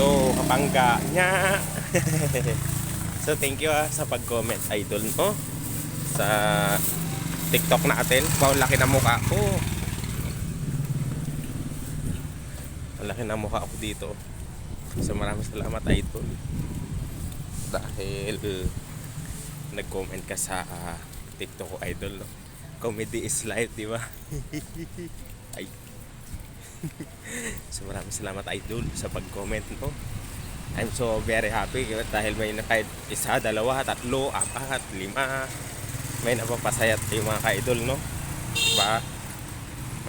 Hello, Kapangga nya. So thank you sa pag-comment idol no sa TikTok natin. Wow, laki na mukha ko. Ang laki na mukha ko dito. So maraming salamat idol. Dahil nag-comment ka sa TikTok ko idol no. Comedy is life, di ba? Ay. So maraming salamat idol sa pag-comment no. I'm so very happy dahil may kahit isa, dalawa, tatlo, apat, lima, may napapasaya tayo mga ka-idol no. Diba?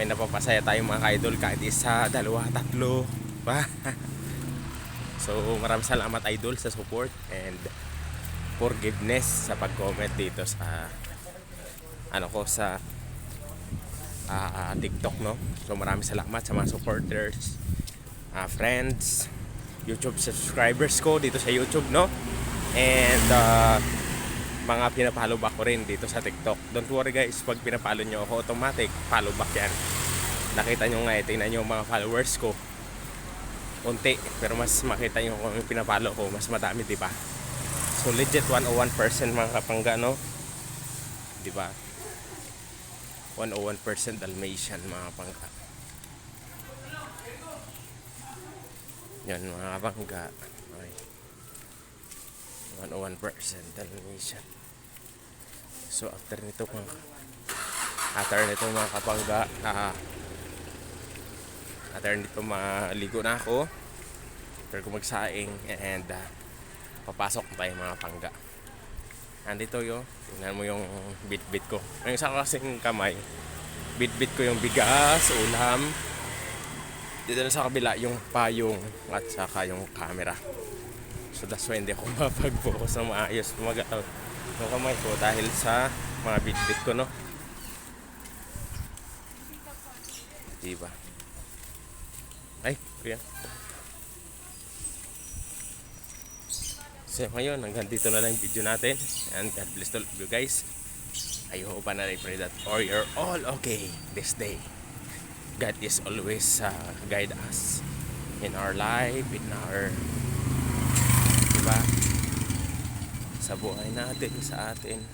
May napapasaya tayo mga ka-idol kahit isa, dalawa, tatlo, ba? So maraming salamat idol sa support and forgiveness sa pag-comment dito sa ano ko sa TikTok no. So maraming salamat sa mga supporters, friends, YouTube subscribers ko dito sa YouTube no. And mga pinapollow back ko rin dito sa TikTok. Don't worry guys, pag pinapollow nyo ako, automatic follow back yan. Nakita nyo nga, tingnan nyo mga followers ko. Unti, pero mas makita nyo kung yung pinapollow ko, mas madami, diba? So legit 101% mga kapangga no. Diba? 101% Dalmatian mga kapangga. Yan mga kapangga. Okay. 101% Dalmatian. So after nito mga kapangga, after nito maligo na ako, after ko magsaing, and papasok na tayo mga kapangga. Andito yun, tingnan mo yung bit-bit ko. Yung isa kasing kamay, bit-bit ko yung bigas, ulam. Dito na sa kabila yung payong at saka yung camera. So that's why hindi ako mapag-focus na maayos gumagalaw yung kamay ko dahil sa mga bit-bit ko no. Diba? Ay, kuya. So ngayon, hanggang dito na lang yung video natin. And God bless all of you guys. I hope and I pray that you're all okay this day. God is always guide us in our life, in our, diba, sa buhay natin, sa atin.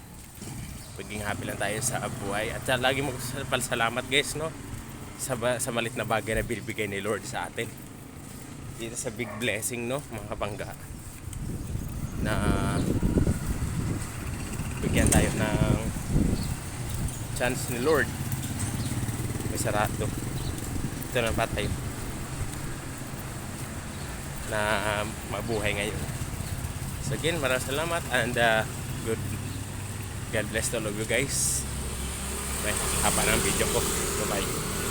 Maging happy lang tayo sa buhay. At lagi magpasalamat guys, no? Sa malit na bagay na binibigay ni Lord sa atin. Dito sa big blessing, no? Mga kapangga. Na bigyan tayo ng chance ni Lord. May sarado. Ito na pa tayo na mabuhay ngayon. So again, maraming salamat and good God bless all of you guys. Okay, haba na ang video ko. Bye bye.